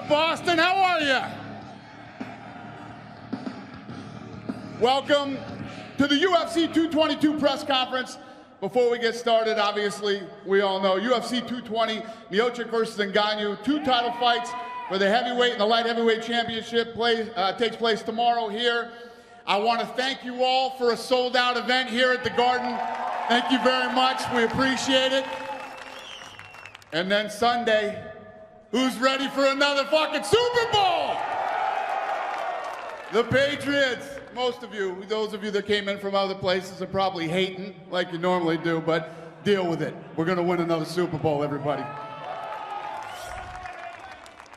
Boston, how are you? Welcome to the UFC 222 press conference. Before we get started, obviously, we all know UFC 220, Miocic versus Ngannou, 2 title fights for the heavyweight and the light heavyweight championship takes place tomorrow here. I want to thank you all for a sold-out event here at the Garden. Thank you very much. We appreciate it. And then Sunday, who's ready for another fucking Super Bowl? The Patriots. Most of you, those of you that came in from other places are probably hating like you normally do, but deal with it. We're going to win another Super Bowl, everybody.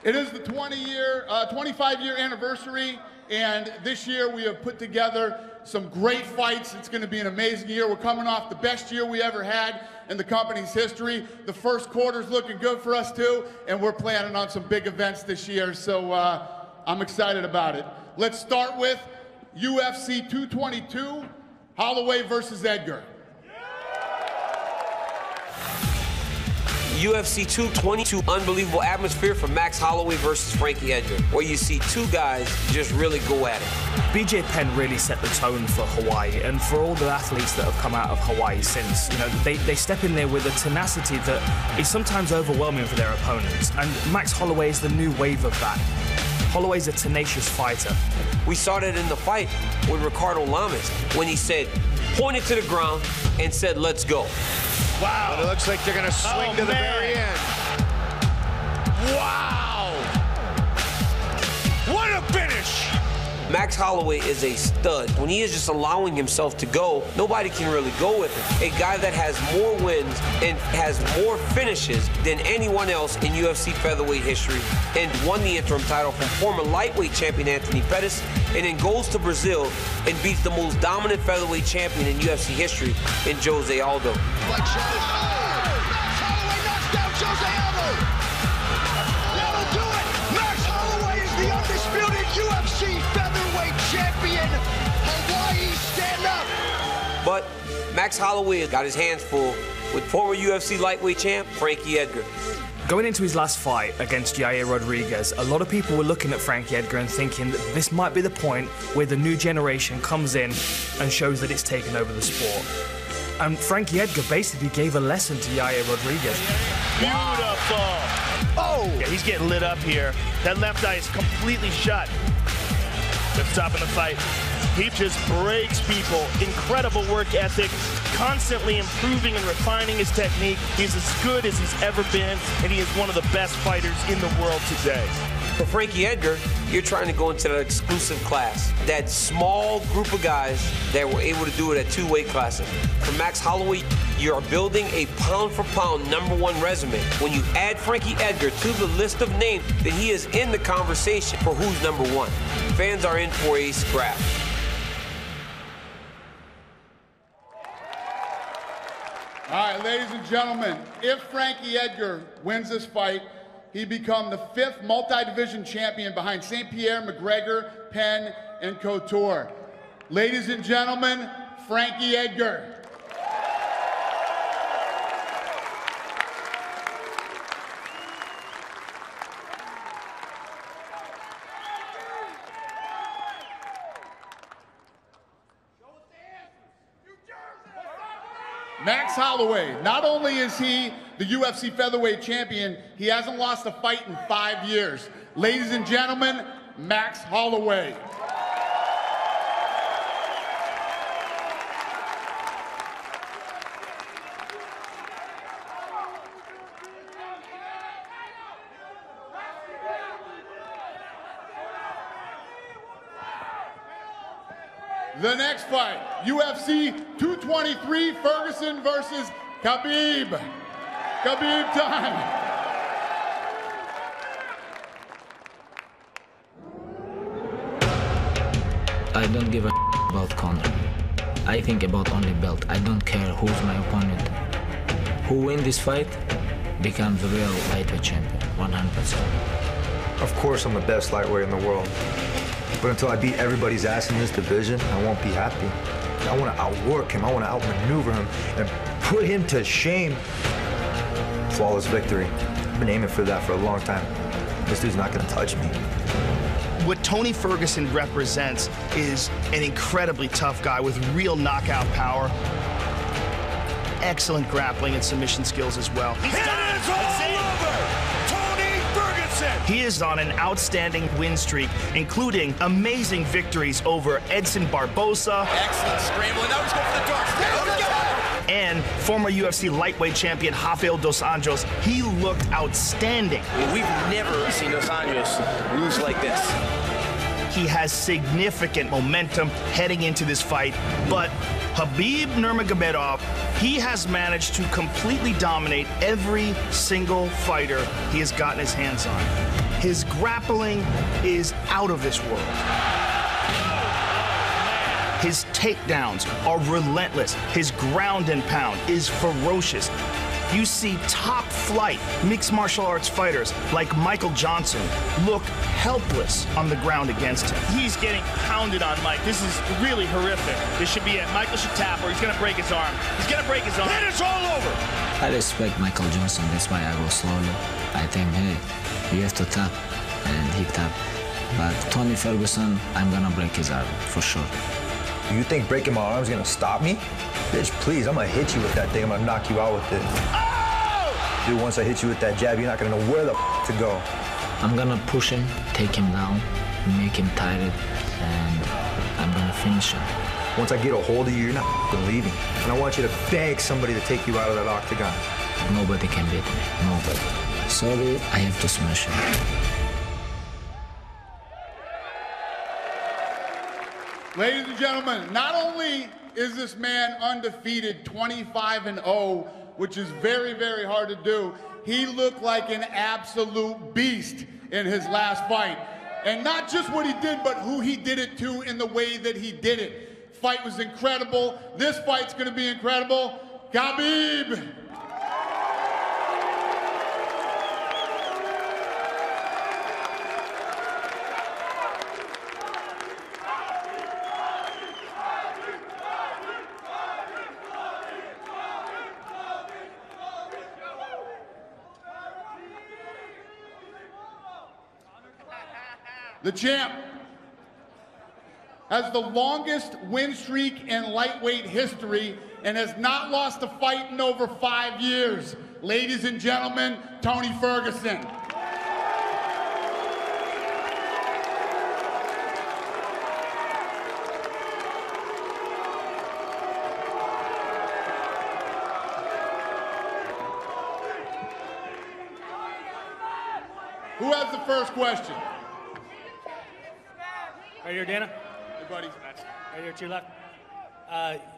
It is the 25-year anniversary, and this year we have put together some great fights. It's going to be an amazing year. We're coming off the best year we ever had in the company's history. The first quarter's looking good for us too, and we're planning on some big events this year, so I'm excited about it. Let's start with UFC 222, Holloway versus Edgar. UFC 222, unbelievable atmosphere for Max Holloway versus Frankie Edgar, where you see 2 guys just really go at it. BJ Penn really set the tone for Hawaii, and for all the athletes that have come out of Hawaii since. You know, they step in there with a tenacity that is sometimes overwhelming for their opponents, and Max Holloway is the new wave of that. Holloway's a tenacious fighter. We saw that in the fight with Ricardo Lamas when he said, pointed to the ground and said, let's go. Wow. But it looks like they're going to swing to the very end. Wow. What a finish. Max Holloway is a stud. When he is just allowing himself to go, nobody can really go with him. A guy that has more wins and has more finishes than anyone else in UFC featherweight history, and won the interim title from former lightweight champion Anthony Pettis, and then goes to Brazil and beats the most dominant featherweight champion in UFC history in Jose Aldo. Max Holloway knocks down Jose Aldo. That'll do it. Max Holloway is the undisputed UFC featherweight champion. Hawaii, stand up. But Max Holloway has got his hands full with former UFC lightweight champ Frankie Edgar. Going into his last fight against Yair Rodriguez, a lot of people were looking at Frankie Edgar and thinking that this might be the point where the new generation comes in and shows that it's taken over the sport. And Frankie Edgar basically gave a lesson to Yair Rodriguez. Beautiful. Oh! Yeah, he's getting lit up here. That left eye is completely shut. They're stopping the fight. He just breaks people. Incredible work ethic, constantly improving and refining his technique. He's as good as he's ever been, and he is one of the best fighters in the world today. For Frankie Edgar, you're trying to go into that exclusive class, that small group of guys that were able to do it at 2 weight classes. For Max Holloway, you're building a pound-for-pound #1 resume. When you add Frankie Edgar to the list of names, then he is in the conversation for who's #1. Fans are in for a scrap. All right, ladies and gentlemen, if Frankie Edgar wins this fight, he become the 5th multi-division champion behind St. Pierre, McGregor, Penn, and Couture. Ladies and gentlemen, Frankie Edgar. Max Holloway, not only is he the UFC featherweight champion, he hasn't lost a fight in 5 years. Ladies and gentlemen, Max Holloway. The next fight, UFC 223, Ferguson versus Khabib. Khabib time. I don't give a about Conor. I think about only belt. I don't care who's my opponent. Who wins this fight becomes the real lightweight champion, 100%. Of course I'm the best lightweight in the world. But until I beat everybody's ass in this division, I won't be happy. I want to outwork him. I want to outmaneuver him and put him to shame. Flawless victory. I've been aiming for that for a long time. This dude's not going to touch me. What Tony Ferguson represents is an incredibly tough guy with real knockout power. Excellent grappling and submission skills as well. It is all over! Tony Ferguson! He is on an outstanding win streak, including amazing victories over Edson Barbosa. Excellent scrambling. Now he's going for the darts. And former UFC lightweight champion Rafael Dos Anjos. He looked outstanding. We've never seen Dos Anjos lose like this. He has significant momentum heading into this fight, but Khabib Nurmagomedov, he has managed to completely dominate every single fighter he has gotten his hands on. His grappling is out of this world. His takedowns are relentless. His ground and pound is ferocious. You see top-flight mixed martial arts fighters like Michael Johnson look helpless on the ground against him. He's getting pounded on, Mike. This is really horrific. This should be it. Michael should tap or he's going to break his arm. He's going to break his arm. And it's all over. I respect Michael Johnson, that's why I go slowly. I think, hey, you have to tap, and he tapped. But Tony Ferguson, I'm gonna break his arm, for sure. You think breaking my arm is going to stop me? Bitch, please, I'm going to hit you with that thing. I'm going to knock you out with it. Oh! Dude, once I hit you with that jab, you're not going to know where the to go. I'm gonna push him, take him down, make him tired, and I'm gonna finish him. Once I get a hold of you, you're not leaving. And I want you to beg somebody to take you out of that octagon. Nobody can beat me, nobody. Sorry, I have to smash him. Ladies and gentlemen, not only is this man undefeated 25-0, which is very, very hard to do, he looked like an absolute beast in his last fight. And not just what he did, but who he did it to in the way that he did it. Fight was incredible. This fight's gonna be incredible. Khabib! The champ has the longest win streak in lightweight history and has not lost a fight in over 5 years. Ladies and gentlemen, Tony Ferguson. Who has the first question? Right here, Dana. Hey, buddy. Right here to your left.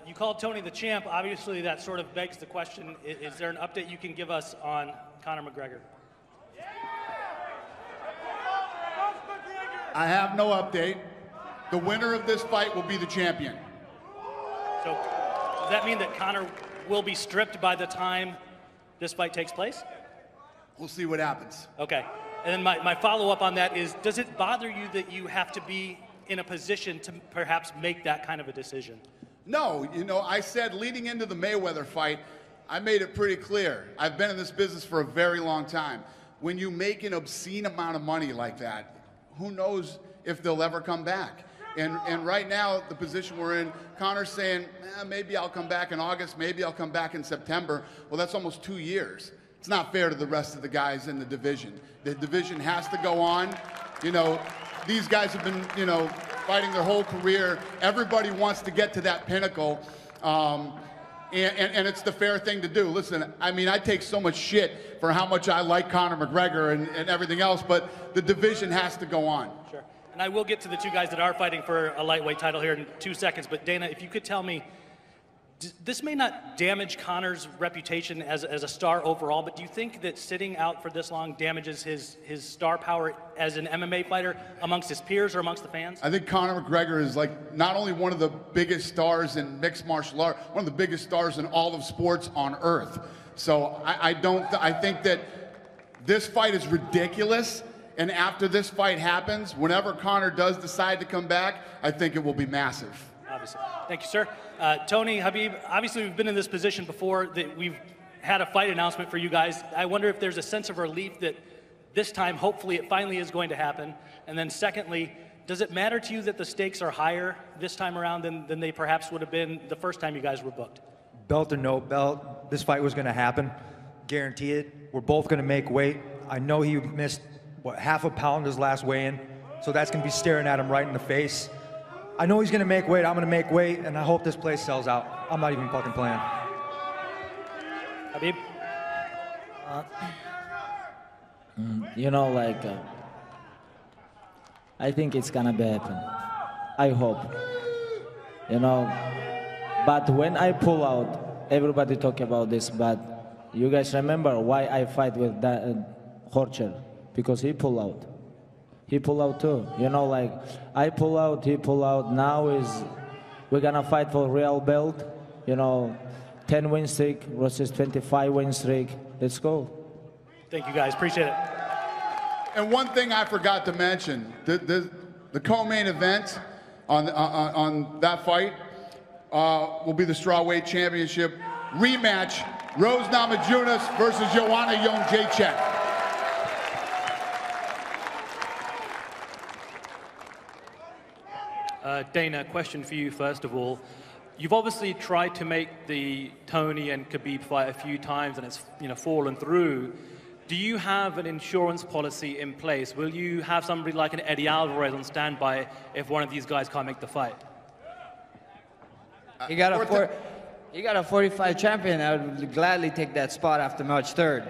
You called Tony the champ. Obviously, that sort of begs the question, is there an update you can give us on Conor McGregor? I have no update. The winner of this fight will be the champion. So does that mean that Conor will be stripped by the time this fight takes place? We'll see what happens. Okay. And then my follow-up on that is, does it bother you that you have to be in a position to perhaps make that kind of a decision? No, you know, I said leading into the Mayweather fight, I made it pretty clear. I've been in this business for a very long time. When you make an obscene amount of money like that, who knows if they'll ever come back? And right now, the position we're in, Conor's saying, maybe I'll come back in August, maybe I'll come back in September. Well, that's almost 2 years. It's not fair to the rest of the guys in the division. The division has to go on. You know, these guys have been, you know, fighting their whole career. Everybody wants to get to that pinnacle, and it's the fair thing to do. Listen, I mean, I take so much shit for how much I like Conor McGregor and everything else, but the division has to go on. Sure. And I will get to the two guys that are fighting for a lightweight title here in 2 seconds, but Dana, if you could tell me, this may not damage Conor's reputation as a star overall, but do you think that sitting out for this long damages his star power as an MMA fighter amongst his peers or amongst the fans? I think Conor McGregor is like not only one of the biggest stars in mixed martial art, one of the biggest stars in all of sports on earth. So I think that this fight is ridiculous. And after this fight happens, whenever Conor does decide to come back, I think it will be massive. Obviously. Thank you, sir. Tony, Khabib, obviously we've been in this position before, that we've had a fight announcement for you guys. I wonder if there's a sense of relief that this time, hopefully, it finally is going to happen. And then secondly, does it matter to you that the stakes are higher this time around than they perhaps would have been the first time you guys were booked? Belt or no belt, this fight was going to happen. Guarantee it. We're both going to make weight. I know he missed, what, half a pound his last weigh-in, so that's going to be staring at him right in the face. I know he's going to make weight. I'm going to make weight, and I hope this place sells out. I'm not even fucking playing. Khabib? You know, like, I think it's gonna be happen. I hope. You know, but when I pull out, everybody talk about this, but you guys remember why I fight with that Horcher? Because he pull out. He pull out too. You know, like, I pull out, he pull out. Now we're gonna fight for real belt. You know, 10 win streak versus 25 win streak. Let's go. Thank you, guys. Appreciate it. And one thing I forgot to mention, the co-main event on that fight will be the strawweight championship rematch, Rose Namajunas versus Joanna Jędrzejczyk. Dana, question for you first of all. You've obviously tried to make the Tony and Khabib fight a few times, and it's fallen through. Do you have an insurance policy in place? Will you have somebody like an Eddie Alvarez on standby if one of these guys can't make the fight? You got a 45 champion. I would gladly take that spot after March 3rd.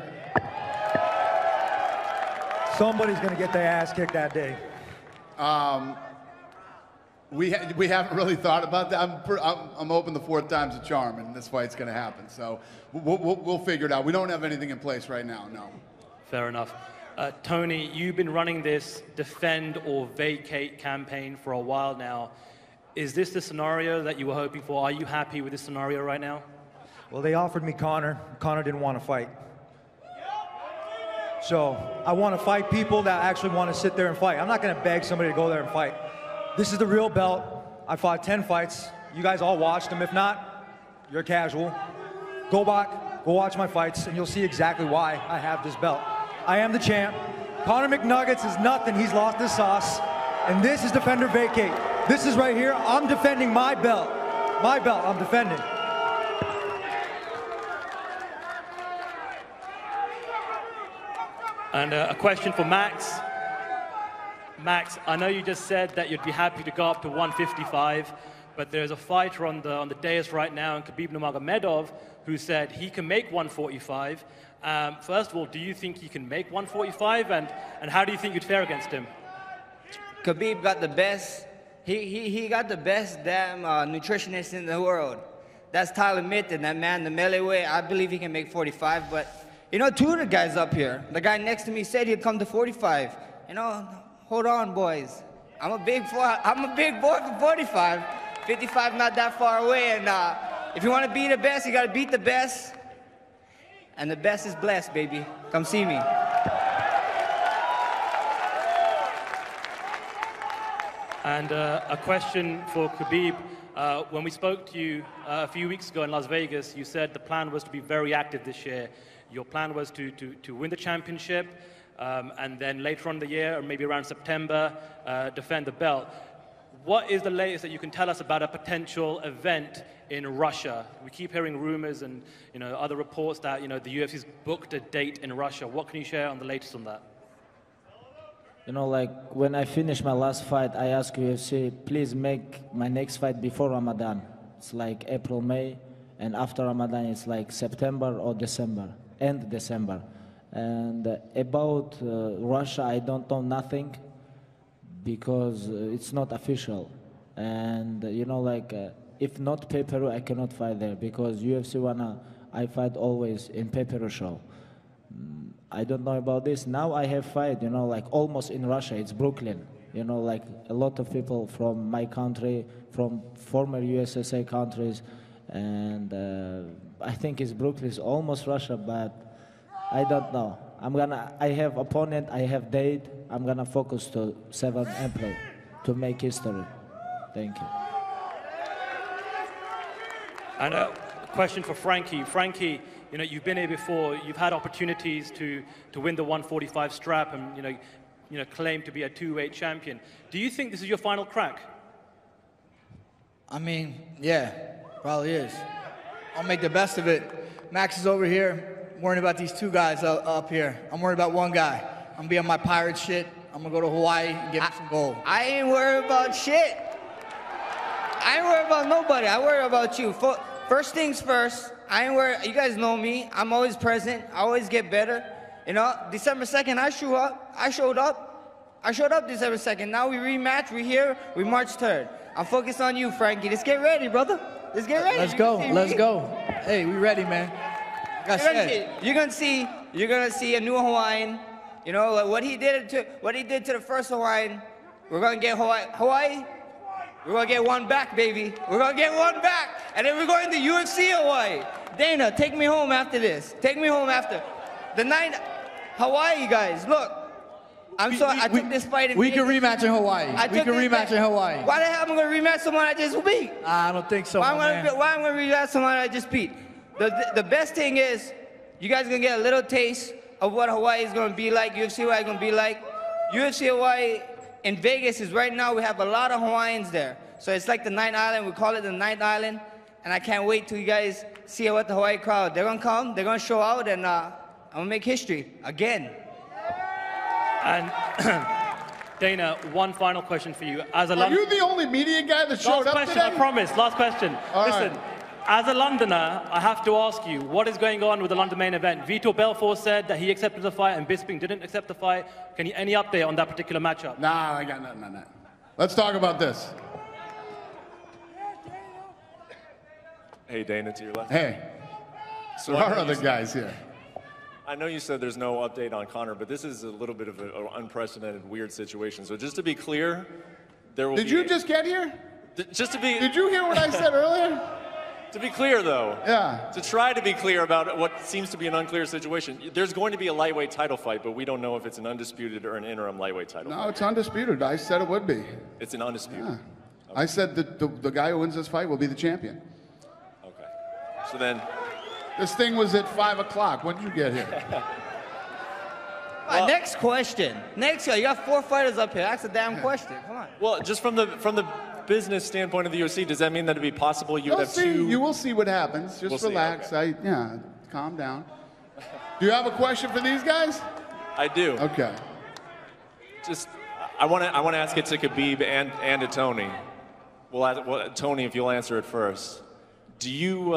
Somebody's going to get their ass kicked that day. We haven't really thought about that. I'm hoping the fourth time's a charm, and this fight's going to happen. So we'll figure it out. We don't have anything in place right now, no. Fair enough. Tony, you've been running this defend or vacate campaign for a while now. Is this the scenario that you were hoping for? Are you happy with this scenario right now? Well, they offered me Conor. Conor didn't want to fight. So I want to fight people that actually want to sit there and fight. I'm not going to beg somebody to go there and fight. This is the real belt. I fought 10 fights. You guys all watched them. If not, you're casual. Go back, go watch my fights, and you'll see exactly why I have this belt. I am the champ. Conor McNuggets is nothing. He's lost his sauce. And this is Defender Vacate. This is right here. I'm defending my belt. My belt, I'm defending. And a question for Max. Max, I know you just said that you'd be happy to go up to 155, but there's a fighter on the dais right now, and Khabib Nurmagomedov, who said he can make 145. First of all, do you think he can make 145, and how do you think you'd fare against him? Khabib got the best. He got the best damn nutritionist in the world. That's Tyler Mitten, that man, the melee weight. I believe he can make 45, but you know, two of the guys up here, the guy next to me said he'd come to 45. You know, hold on, boys. I'm a big boy for 45. 55 not that far away, and if you want to be the best, you got to beat the best. And the best is blessed, baby. Come see me. And a question for Khabib. When we spoke to you a few weeks ago in Las Vegas, you said the plan was to be very active this year. Your plan was to win the championship, and then later on in the year, or maybe around September, defend the belt. What is the latest that you can tell us about a potential event in Russia? We keep hearing rumors and other reports that the UFC's booked a date in Russia. What can you share on the latest on that? You know, like when I finished my last fight, I asked UFC, please make my next fight before Ramadan. It's like April, May, and after Ramadan, it's like September or December, end December. And about Russia, I don't know nothing because it's not official. And if not pay-per-view, I cannot fight there because UFC I fight always in pay-per-view show. I don't know about this. Now I have fight, like almost in Russia, it's Brooklyn. Like a lot of people from my country, from former USSR countries, and I think it's Brooklyn, it's almost Russia, but I don't know. I have opponent, I have date. I'm gonna focus to 7th April to make history. Thank you. And a question for Frankie. Frankie, you know, you've been here before. You've had opportunities to win the 145 strap and, you know, claim to be a two-weight champion. Do you think this is your final crack? I mean, yeah, probably is. I'll make the best of it. Max is over here worrying about these two guys up here. I'm worried about one guy. I'm gonna be on my pirate shit. I'm gonna go to Hawaii and get me some gold. I ain't worried about shit. I ain't worried about nobody. I worry about you. First things first, I ain't worried. You guys know me. I'm always present. I always get better. You know, December 2nd, I showed up December 2nd. Now we rematch. We're here. We March 3rd. I'm focused on you, Frankie. Let's get ready, brother. Let's get ready. Let's go. Let's go. Hey, we ready, man. Like I said. You're gonna see a new Hawaiian. You know, like what he did to the first Hawaiian. We're gonna get Hawaii. We're gonna get one back, baby. We're gonna get one back, and then we're going to UFC Hawaii. Dana, take me home after this. Take me home after the night. Hawaii, guys. Look, I took this fight in We can rematch in Hawaii. We can rematch in Hawaii. Why the hell am I gonna rematch someone I just beat? I don't think so. Why am I gonna rematch someone I just beat? The best thing is, you guys are gonna get a little taste of what Hawaii is gonna be like. UFC Hawaii is gonna be like. UFC Hawaii in Vegas is right now. We have a lot of Hawaiians there, so it's like the Ninth Island. We call it the Ninth Island, and I can't wait till you guys see what the Hawaii crowd. They're gonna come. They're gonna show out, and I'm gonna make history again. And Dana, one final question for you. Are you the only media guy that showed up today? I promise. Last question. Listen, as a Londoner, I have to ask you, what is going on with the London main event? Vitor Belfort said that he accepted the fight and Bisping didn't accept the fight. Any update on that particular matchup? Nah, I got nothing on that. Let's talk about this. Hey, Dana, to your left. Hey. So there are other guys here. I know you said there's no update on Conor, but this is a little bit of an unprecedented, weird situation. So just to be clear, there will be... Did you just get here? Just to be... Did you hear what I said earlier? To be clear, though, yeah. To try to be clear about what seems to be an unclear situation, there's going to be a lightweight title fight, but we don't know if it's an undisputed or an interim lightweight title fight. No, it's undisputed. I said it would be. It's an undisputed. Yeah. Okay. I said that the guy who wins this fight will be the champion. Okay. So then... This thing was at 5 o'clock. When did you get here? Well, next question. You got 4 fighters up here. Ask a damn question. Come on. Well, just from the business standpoint of the UFC, does that mean that it'd be possible you would have two? You will see what happens. Just relax. Okay. Calm down. Do you have a question for these guys? I do. Okay. Just, I want to ask it to Khabib and to Tony. Tony, if you'll answer it first. Do you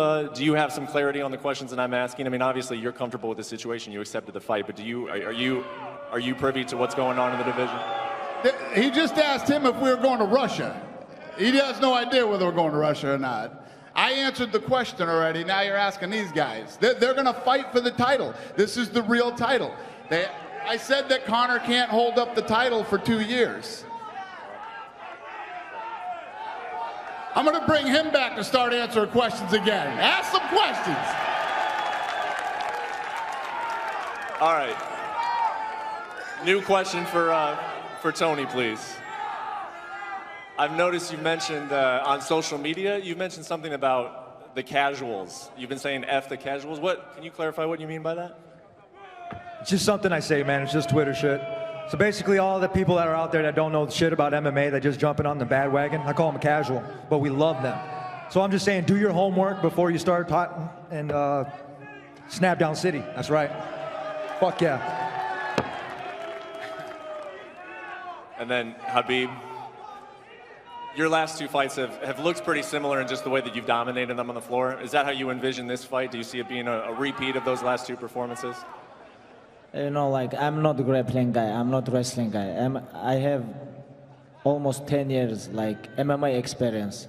have some clarity on the questions that I'm asking? I mean, obviously you're comfortable with the situation. You accepted the fight, but are you privy to what's going on in the division? He just asked him if we were going to Russia. He has no idea whether we're going to Russia or not. I answered the question already. Now you're asking these guys. They're going to fight for the title. This is the real title. I said that Conor can't hold up the title for 2 years. I'm going to bring him back to start answering questions again. Ask some questions. All right. New question for Tony, please. I've noticed you mentioned on social media, you've mentioned something about the casuals. You've been saying F the casuals. Can you clarify what you mean by that? It's just something I say, man. It's just Twitter shit. So basically all the people that are out there that don't know shit about MMA, they're just jumping on the bandwagon, I call them casual, but we love them. So I'm just saying, do your homework before you start talking and snap down city. That's right. Fuck yeah. And then Khabib, your last 2 fights have looked pretty similar in just the way that you've dominated them on the floor. Is that how you envision this fight? Do you see it being a repeat of those last 2 performances? You know, like, I'm not a grappling guy, I'm not a wrestling guy. I have almost 10 years, like, MMA experience.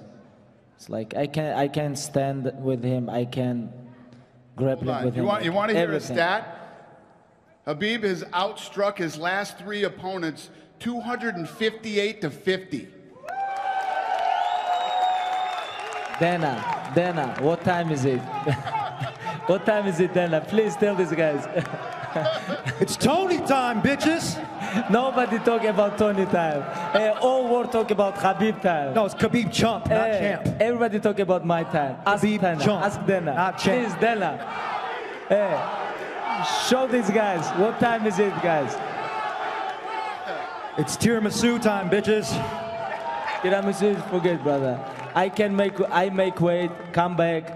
It's like, I can stand with him, I can grapple with him. You want to hear a stat? Khabib has outstruck his last 3 opponents 258-50. Dana, what time is it? What time is it, Dana? Please tell these guys. It's Tony time, bitches. Nobody talk about Tony time. All world talk about Khabib time. No, it's Khabib chump, not champ. Everybody talk about my time. Ask Khabib Dana. chump, Ask Dana. not champ. Please, Dana. Show these guys. What time is it, guys? It's tiramisu time, bitches. Tiramisu is forget, brother. I make weight, come back,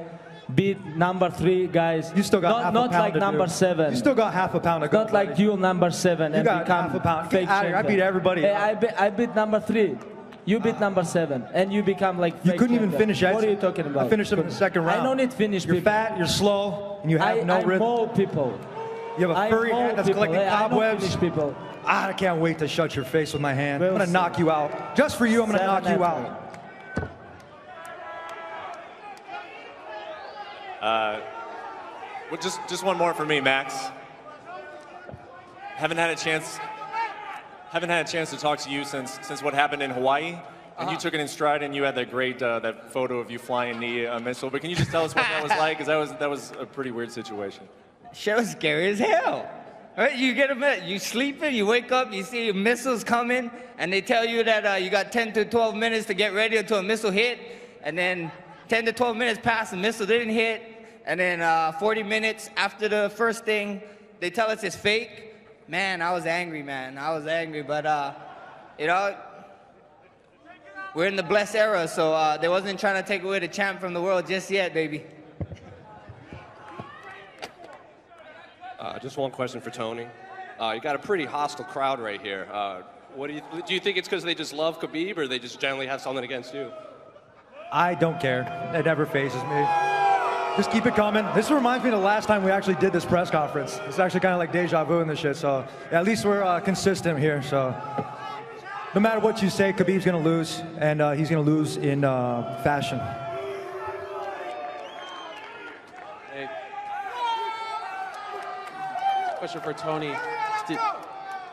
beat number 3 guys. You still got half a not pound like to number do. 7. You still got half a pound to go. Not like you number 7 You and got become half a pound. fake Get out of here. I champion. beat everybody. Hey, I beat number 3. You beat number 7 and you become like fake You couldn't even champion. finish it. What are you talking about? I finished him in the second round. I don't need finish You're people. fat, you're slow, and you have no I rhythm. mold people. You have a I furry mold hand that's people. collecting Hey, I don't cobwebs. finish people. I can't wait to shut your face with my hand. I'm We'll going to see. knock you out. Just for you, I'm going to knock you out. Well, just one more for me, Max. Haven't had a chance to talk to you since what happened in Hawaii, and you took it in stride, and you had that great that photo of you flying the missile. But can you just tell us what that was like? Because that was a pretty weird situation. Shit was scary as hell. Right? You get a minute, you sleeping, you wake up, you see missiles coming, and they tell you that you got 10 to 12 minutes to get ready until a missile hit, and then 10 to 12 minutes pass, the missile didn't hit, and then 40 minutes after the first thing, they tell us it's fake. Man, I was angry, man. I was angry, but you know, we're in the blessed era, so they wasn't trying to take away the champ from the world just yet, baby. Just one question for Tony. You got a pretty hostile crowd right here. What do you think it's because they just love Khabib, or they just generally have something against you? I don't care. It never phases me. Just keep it coming. This reminds me of the last time we actually did this press conference. It's actually kind of like deja vu in this shit. So yeah, at least we're consistent here. So no matter what you say, Khabib's gonna lose, and he's gonna lose in fashion. Hey. Question for Tony.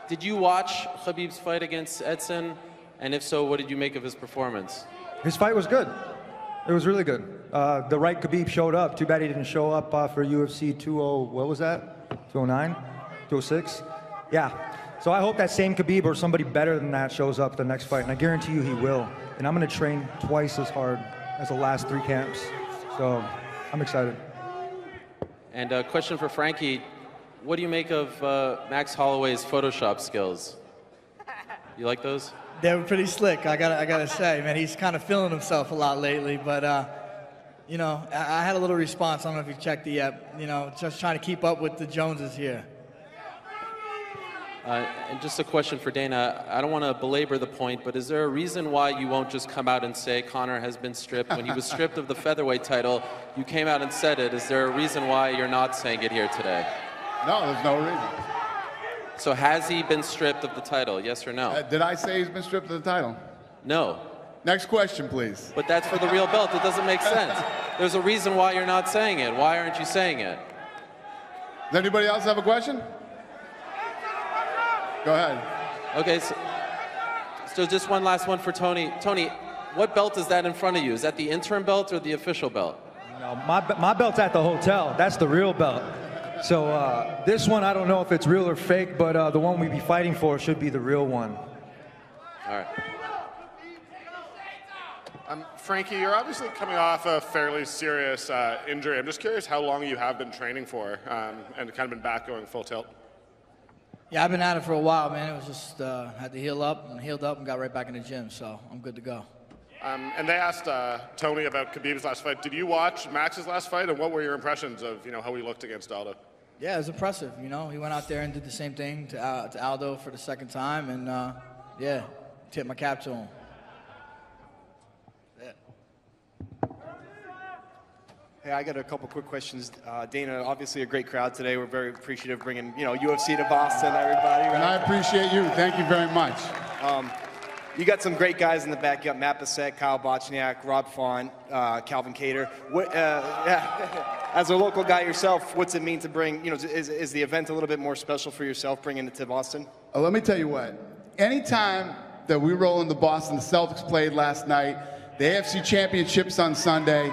Did you watch Khabib's fight against Edson? And if so, what did you make of his performance? His fight was good. It was really good. The right Khabib showed up. Too bad he didn't show up for UFC 20, what was that? 209? 206? Yeah. So I hope that same Khabib or somebody better than that shows up the next fight, and I guarantee you he will. And I'm going to train twice as hard as the last 3 camps. So I'm excited. And a question for Frankie. What do you make of Max Holloway's Photoshop skills? You like those? They were pretty slick, I gotta say, man. He's kind of feeling himself a lot lately, but you know, I had a little response. I don't know if you checked it yet. You know, just trying to keep up with the Joneses here. And just a question for Dana. I don't want to belabor the point, but is there a reason why you won't just come out and say Conor has been stripped? When he was stripped of the featherweight title, you came out and said it. Is there a reason why you're not saying it here today? No, there's no reason. So has he been stripped of the title, yes or no? Did I say he's been stripped of the title? No. Next question, please. But that's for the real belt. It doesn't make sense. There's a reason why you're not saying it. Why aren't you saying it? Does anybody else have a question? Go ahead. Okay, so just one last one for Tony. Tony, what belt is that in front of you? Is that the interim belt or the official belt? No, my belt's at the hotel. That's the real belt. So this one, I don't know if it's real or fake, but the one we'd be fighting for should be the real one. All right. Frankie, you're obviously coming off a fairly serious injury. I'm just curious how long you have been training for and kind of been back going full tilt. Yeah, I've been at it for a while, man. It was just, had to healed up and got right back in the gym, so I'm good to go. And they asked Tony about Khabib's last fight. Did you watch Max's last fight, and what were your impressions of how he looked against Aldo? Yeah, it was impressive. He went out there and did the same thing to Aldo for the second time, and yeah, tip my cap to him. Hey, I got a couple quick questions. Dana, obviously a great crowd today. We're very appreciative bringing UFC to Boston, everybody. Right? And I appreciate you. Thank you very much. You got some great guys in the back. You got Matt Bissett, Kyle Bochniak, Rob Font, Calvin Cater. As a local guy yourself, what's it mean to bring, is the event a little bit more special for yourself bringing it to Boston? Let me tell you what. Anytime that we roll into Boston, the Celtics played last night, the AFC Championships on Sunday,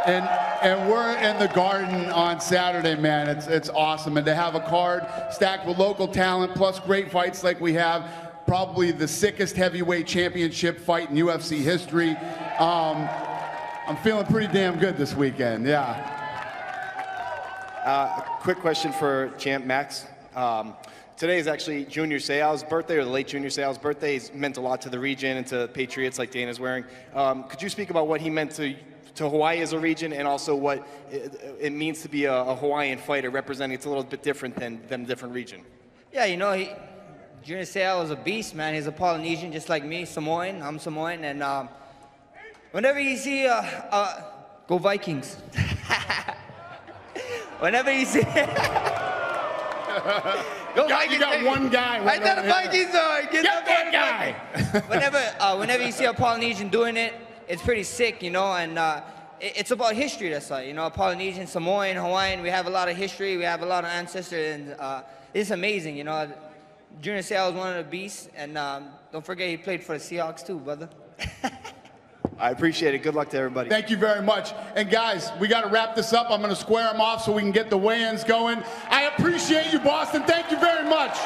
and And we're in the Garden on Saturday, man. It's awesome. And to have a card stacked with local talent, plus great fights like we have, probably the sickest heavyweight championship fight in UFC history. I'm feeling pretty damn good this weekend, yeah. Quick question for Champ Max. Today is actually Junior Seau's birthday, or the late Junior Seau's birthday. He's meant a lot to the region and to Patriots like Dana's wearing. Could you speak about what he meant to Hawaii as a region, and also what it means to be a Hawaiian fighter representing? It's a little bit different than a different region. Yeah, you know, Junior Seau is a beast, man. He's a Polynesian just like me, Samoan. I'm Samoan, and whenever you see, go Vikings. Whenever you see... Go Vikings, you got one guy. I know the Vikings are. Get that guy. Whenever you see a Polynesian doing it, it's pretty sick, you know, and it's about history, that's all. You know, Polynesian, Samoan, Hawaiian, we have a lot of history, we have a lot of ancestors, and it's amazing, you know. Junior Seau is one of the beasts, and don't forget he played for the Seahawks too, brother. I appreciate it. Good luck to everybody. Thank you very much. And guys, we got to wrap this up. I'm going to square them off so we can get the weigh-ins going. I appreciate you, Boston. Thank you very much.